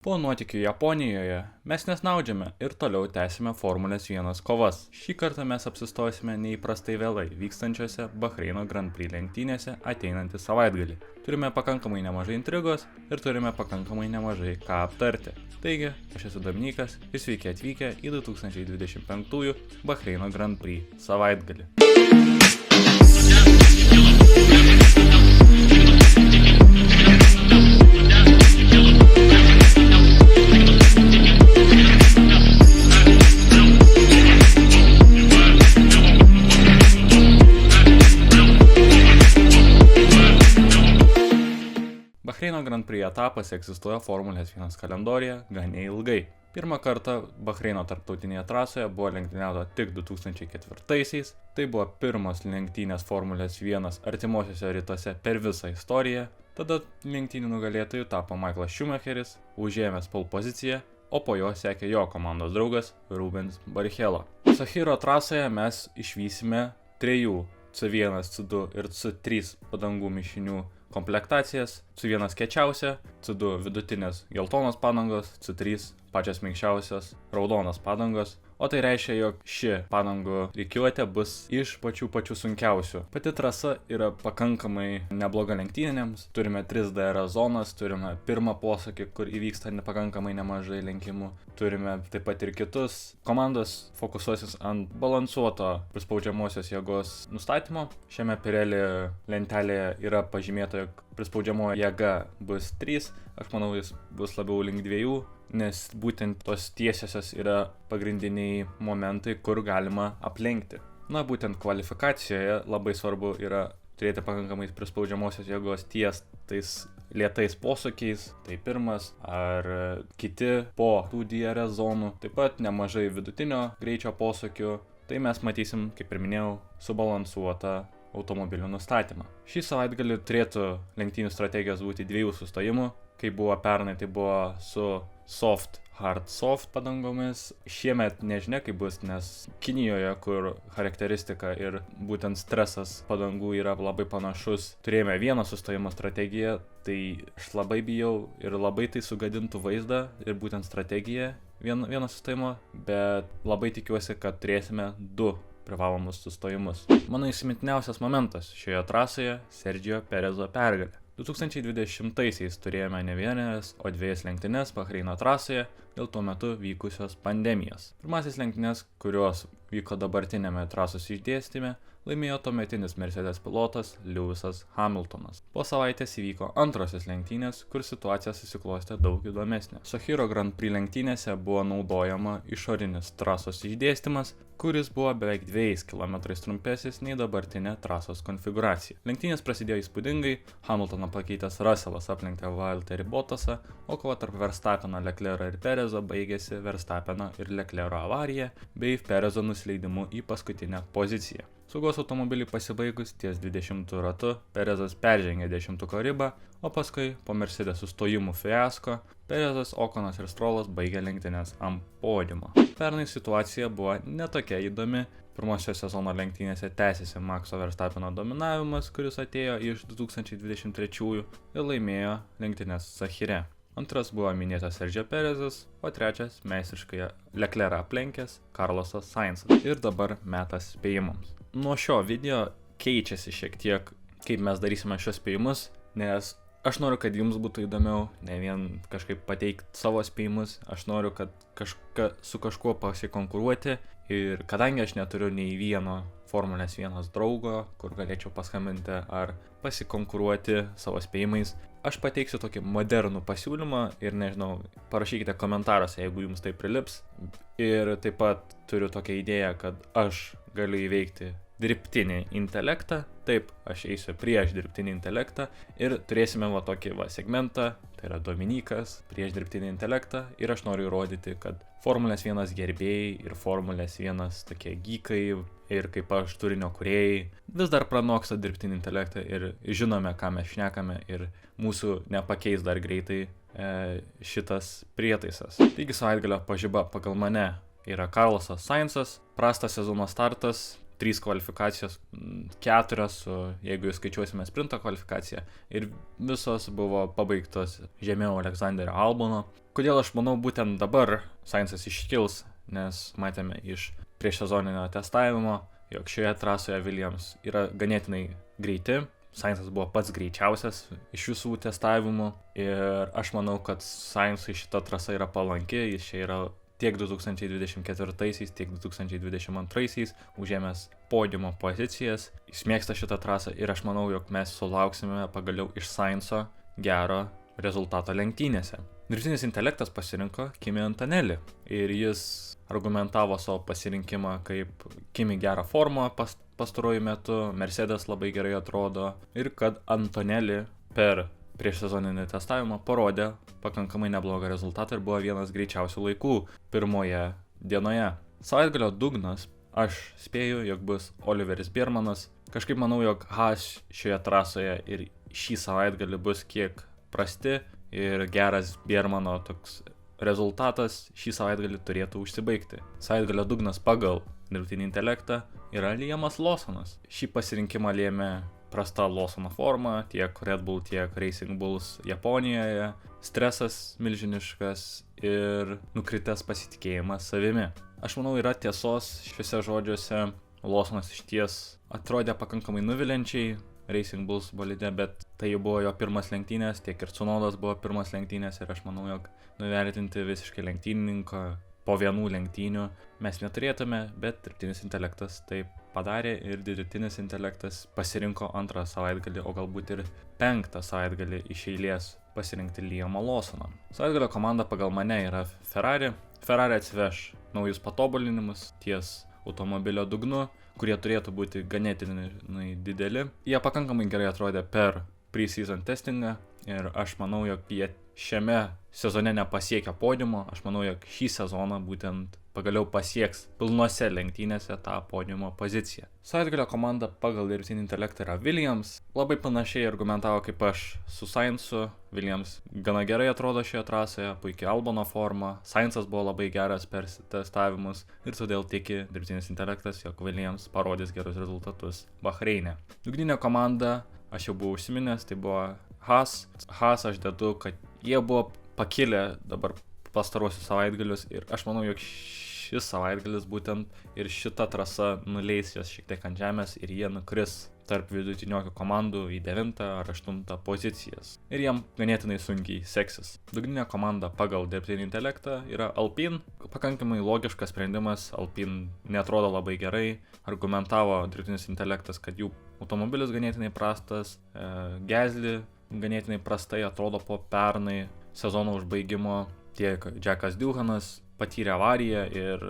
Po nuotykių Japonijoje mes nesnaudžiame ir toliau tęsime Formulės 1 kovas. Šį kartą mes apsistosime neįprastai vėlai vykstančiose Bahreino Grand Prix lenktynėse ateinantį savaitgalį. Turime pakankamai nemažai intrigos ir turime pakankamai nemažai ką aptarti. Taigi, aš esu Dominykas ir sveiki atvykę į 2025 Bahreino Grand Prix savaitgalį. Bahreino Grand Prix etapas egzistuoja Formulės 1 kalendoriuje gan ilgai. Pirmą kartą Bahreino tarptautinėje trasoje buvo lenktyniauta tik 2004-aisiais. Tai buvo pirmos lenktynės Formulės 1 artimuosiuose rytuose per visą istoriją. Tada lenktynių nugalėtojų tapo Michaelas Schumacheris, užėmęs pole poziciją, o po jo sekė jo komandos draugas Rubens Barrichello. Sahiro trasoje mes išvysime trijų C1, C2 ir C3 padangų mišinių komplektacijas. C1 kiečiausia, C2 vidutinės geltonos padangos, C3 pačios minkščiausios raudonos padangos. O tai reiškia, jog ši padangų rikiuotė bus iš pačių sunkiausių. Pati trasa yra pakankamai nebloga lenktynėms. Turime 3DR zonas, turime pirmą posūkį, kur įvyksta pakankamai nemažai lenkimų. Turime taip pat ir kitus. Komandos fokusuosis ant balansuoto prispaudžiamosios jėgos nustatymo. Šiame Pirelli lentelėje yra pažymėta, jog prispaudžiamoji jėga bus 3. Aš manau, jis bus labiau link 2. Nes būtent tos tiesiosios yra pagrindiniai momentai, kur galima aplenkti. Na, būtent kvalifikacijoje labai svarbu yra turėti pakankamai prispaudžiamosios jėgos ties tais lėtais posūkiais, tai pirmas ar kiti po tų DRS zonų, taip pat nemažai vidutinio greičio posūkių. Tai mes matysim, kaip ir minėjau, subalansuotą automobilių nustatymą. Šį savaitgalį turėtų lenktynių strategijos būti 2 sustojimų. Kai buvo pernai, tai buvo su soft, hard, soft padangomis. Šiemet nežinia, kaip bus, nes Kinijoje, kur charakteristika ir būtent stresas padangų yra labai panašus, turėjome vieną sustojimo strategiją, tai aš labai bijau ir labai tai sugadintų vaizdą ir būtent strategiją vieno sustojimo, bet labai tikiuosi, kad turėsime 2 privalomus sustojimus. Mano įsimintiniausias momentas šioje trasoje – Sergio Perezo pergalė. 2020-aisiais turėjome ne vienas, o 2 lenktynes Bahreino trasoje dėl tuo metu vykusios pandemijos. Pirmasis lenktynes, kurios vyko dabartinėme trasos išdėstyme, laimėjo tuometinis Mercedes pilotas Lewisas Hamiltonas. Po savaitės įvyko antrosios lenktynės, kur situacija susiklostė daug įdomesnė. Sahiro Grand Prix lenktynėse buvo naudojama išorinis trasos išdėstymas, kuris buvo beveik 2 km trumpesnis nei dabartinė trasos konfiguracija. Lenktynės prasidėjo įspūdingai, Hamiltoną pakeitęs Russellas aplenkė Valtterį Bottasą, o kova tarp Verstappeno, Leclerco ir Perezo baigėsi Verstappeno ir Leclerco avarija bei Perezo nusileidimu į paskutinę poziciją. Saugos automobiliui pasibaigus ties 20 ratu, Perezas peržengė 10-ko ribą, o paskui po Mercedes sustojimų fiasko, Perezas, Okonas ir Strollas baigė lenktynes ant podiumo. Pernai situacija buvo netokia įdomi. Pirmosios sezono lenktynėse tęsėsi Maxo Verstappeno dominavimas, kuris atėjo iš 2023 ir laimėjo lenktynes Sahire. Antras buvo minėtas Sergio Perezas, o trečias meistriškai Leclerc'ą aplenkęs Carlosas Sainzas. Ir dabar metas spėjimams. Nuo šio video keičiasi šiek tiek, kaip mes darysime šios spėjimus, nes aš noriu, kad jums būtų įdomiau, ne vien kažkaip pateikti savo spėjimus, aš noriu, kad su kažkuo pasikonkuruoti ir kadangi aš neturiu nei vieno Formulės 1 draugo, kur galėčiau paskambinti ar pasikonkuruoti savo spėjimais, aš pateiksiu tokį modernų pasiūlymą ir nežinau, parašykite komentaruose, jeigu jums tai prilips. Ir taip pat turiu tokią idėją, kad aš galiu įveikti dirbtinį intelektą. Taip, aš eisiu prieš dirbtinį intelektą ir turėsime tokį segmentą, tai yra Dominykas prieš dirbtinį intelektą ir aš noriu įrodyti, kad Formulės 1 gerbėjai ir Formulės 1 tokie geekai ir kaip aš turinio kūrėjai vis dar pranoksta dirbtinį intelektą ir žinome, ką mes šnekame ir mūsų nepakeis dar greitai šitas prietaisas. Taigi savaitgalio pažiba pagal mane yra Carlosas Sainzas, prastas sezono startas, 3 kvalifikacijos, 4 jeigu skaičiuosime sprinto kvalifikaciją, ir visos buvo pabaigtos žemiau Aleksanderio Albono. Kodėl aš manau būtent dabar Sainzas iškils, nes matėme iš prieš sezoninio testavimo, jog šioje trasoje Williams yra ganėtinai greiti. Sainzas buvo pats greičiausias iš visų testavimų ir aš manau, kad Sainzui šita trasa yra palanki, jis čia yra tiek 2024, tiek 2022 užėmęs podiumo pozicijas, jis mėgsta šitą trasą ir aš manau, jog mes sulauksime pagaliau iš Sainzo gero rezultato lenktynėse. Dirbtinis intelektas pasirinko Kimi Antonelli ir jis argumentavo savo pasirinkimą kaip Kimi gerą formą pastaruoju metu, Mercedes labai gerai atrodo ir kad Antonelli per prieš sezoninį testavimą parodė pakankamai neblogą rezultatą ir buvo vienas greičiausių laikų pirmoje dienoje. Savaitgalio dugnas, aš spėju, jog bus Oliveris Biermanas. Kažkaip manau, jog Haas šioje trasoje ir šį savaitgalį bus kiek prasti ir geras Biermano toks rezultatas šį savaitgalį turėtų užsibaigti. Savaitgalio dugnas pagal dirbtinį intelektą yra Liamas Lawsonas. Šį pasirinkimą lėmė prasta Lawsono forma, tiek Red Bull, tiek Racing Bulls Japonijoje, stresas milžiniškas ir nukritęs pasitikėjimas savimi. Aš manau, yra tiesos šiuose žodžiuose. Lawsonas išties atrodė pakankamai nuviliančiai Racing Bulls bolide, bet tai jau buvo jo pirmas lenktynės, tiek ir Tsunodas buvo pirmas lenktynės ir aš manau, jog nuvertinti visiškai lenktynininko po vienų lenktynių mes neturėtume, bet dirbtinis intelektas taip padarė ir dirbtinis intelektas pasirinko antrą savaitgalį, o galbūt ir 5 savaitgalį iš eilės pasirinkti Liamą Lawsoną. Savaitgalio komanda pagal mane yra Ferrari. Ferrari atsiveš naujus patobulinimus ties automobilio dugnu, kurie turėtų būti ganėtinai dideli. Jie pakankamai gerai atrodė per pre-season testingą ir aš manau, jog jie šiame sezone nepasiekia podiumo. Aš manau, jog šį sezoną būtent pagaliau pasieks pilnose lenktynėse tą podiumo poziciją. Savaitgalio komanda pagal dirbtinį intelektą yra Williams. Labai panašiai argumentavo kaip aš su Sainzu. Williams gana gerai atrodo šioje trasoje, puikiai Albono forma. Sainzas buvo labai geras per testavimus ir todėl tiki dirbtinis intelektas, jog Williams parodys gerus rezultatus Bahreine. Dugninė komanda, aš jau buvau užsiminęs, tai buvo Haas. Haas aš dedu, kad jie buvo pakilę dabar pastaruosius savaitgalius ir aš manau, jog šis savaitgalis būtent ir šita trasa nuleis jas šiek tiek ant žemės ir jie nukris tarp vidutiniokų komandų į 9 ar 8 pozicijas. Ir jiem ganėtinai sunkiai seksis. Dugninė komanda pagal dirbtinį intelektą yra Alpine. Pakankamai logiškas sprendimas, Alpine neatrodo labai gerai. Argumentavo dirbtinis intelektas, kad jų automobilis ganėtinai prastas, Gasly ganėtinai prastai atrodo po pernai sezono užbaigimo. Tiek Jackas Doohanas patyrė avariją ir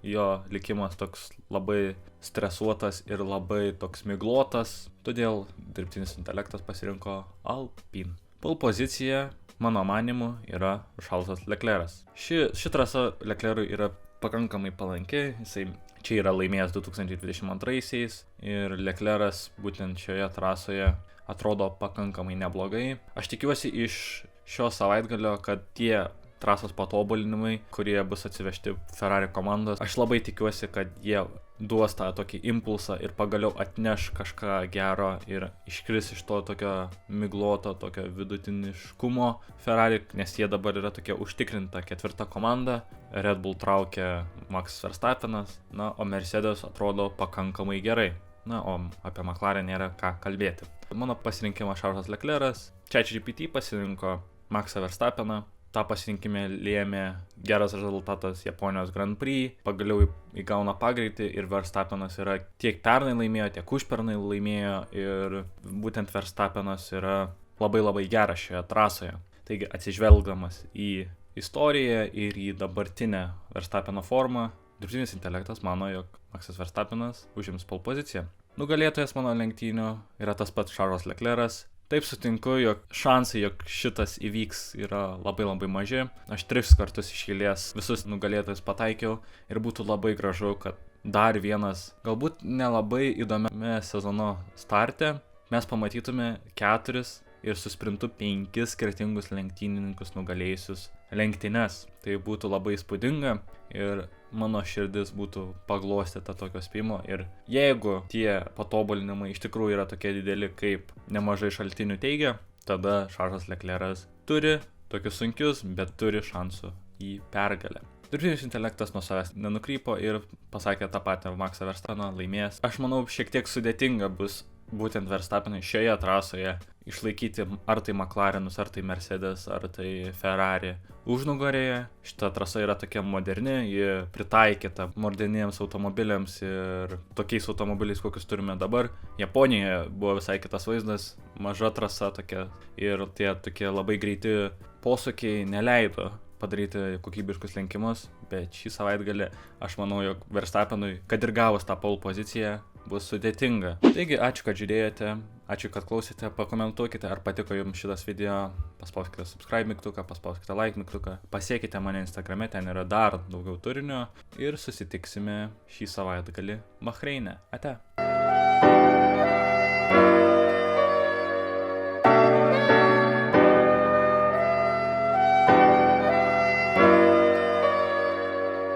jo likimas toks labai stresuotas ir labai toks miglotas, todėl dirbtinis intelektas pasirinko Alpine. Pole pozicija, mano manimu, yra Charlesas Leclerc'as. Ši trasa Leclerc'ui yra pakankamai palanki, jisai čia yra laimėjęs 2022 ir Leclerc'as būtent šioje trasoje atrodo pakankamai neblogai. Aš tikiuosi iš šio savaitgalio, kad tie trasos patobulinimai, kurie bus atsivežti Ferrari komandos, aš labai tikiuosi, kad jie duos tą tokį impulsą ir pagaliau atneš kažką gero ir iškris iš to tokio migloto, tokio vidutiniškumo Ferrari, nes jie dabar yra tokia užtikrinta 4 komanda. Red Bull traukia Max Verstappenas, o Mercedes atrodo pakankamai gerai. O apie McLaren nėra ką kalbėti. Mano pasirinkimas Charlesas Leclerc'as, ChatGPT pasirinko Maxą Verstappeną. Ta pasirinkime lėmė geras rezultatas Japonijos Grand Prix, pagaliau įgauna pagreitį ir Verstappenas yra tiek pernai laimėjo, tiek užpernai laimėjo ir būtent Verstappenas yra labai geras šioje trasoje. Taigi atsižvelgdamas į istoriją ir į dabartinę Verstappeno formą, dirbtinis intelektas mano, jog Maxas Verstappenas užims pole poziciją. Nugalėtojas mano lenktynių yra tas pats Charlesas Leclerc'as. Taip sutinku, jog šansai, jog šitas įvyks yra labai maži. Aš 3 kartus iš eilės visus nugalėtojus pataikiau ir būtų labai gražu, kad dar vienas, galbūt nelabai įdomiame sezono starte, mes pamatytume 4 ir su sprintu 5 skirtingus lenktynininkus nugalėjusius lenktynes. Tai būtų labai įspūdinga ir mano širdis būtų paglostyta tokio spėjimo. Ir jeigu tie patobulinimai iš tikrųjų yra tokie dideli, kaip nemažai šaltinių teigia, tada Šarlzas Leclerc'as turi tokius sunkius, bet turi šansų į pergalę. Dirbtinis intelektas nuo savęs nenukrypo ir pasakė tą patį Maxą Verstappeną laimės. Aš manau, šiek tiek sudėtinga bus būtent Verstappenui šioje trasoje išlaikyti ar tai McLarenus, ar tai Mercedes, ar tai Ferrari užnugarėje. Šita trasa yra tokia moderni, ji pritaikyta moderniems automobiliams ir tokiais automobiliais, kokius turime dabar. Japonijoje buvo visai kitas vaizdas, maža trasa tokia ir tie tokie labai greiti posūkiai neleido padaryti kokybiškus lenkimus, bet šį savaitgalį aš manau, jog Verstappenui, kad ir gavus tą pole poziciją, bus sudėtinga. Taigi, ačiū, kad žiūrėjote, ačiū, kad klausėte, pakomentuokite, ar patiko jums šitas video, paspauskite subscribe mygtuką, paspauskite like mygtuką, pasiekite mane Instagrame, ten yra dar daugiau turinio ir susitiksime šį savaitgalį Bahreine. Ate.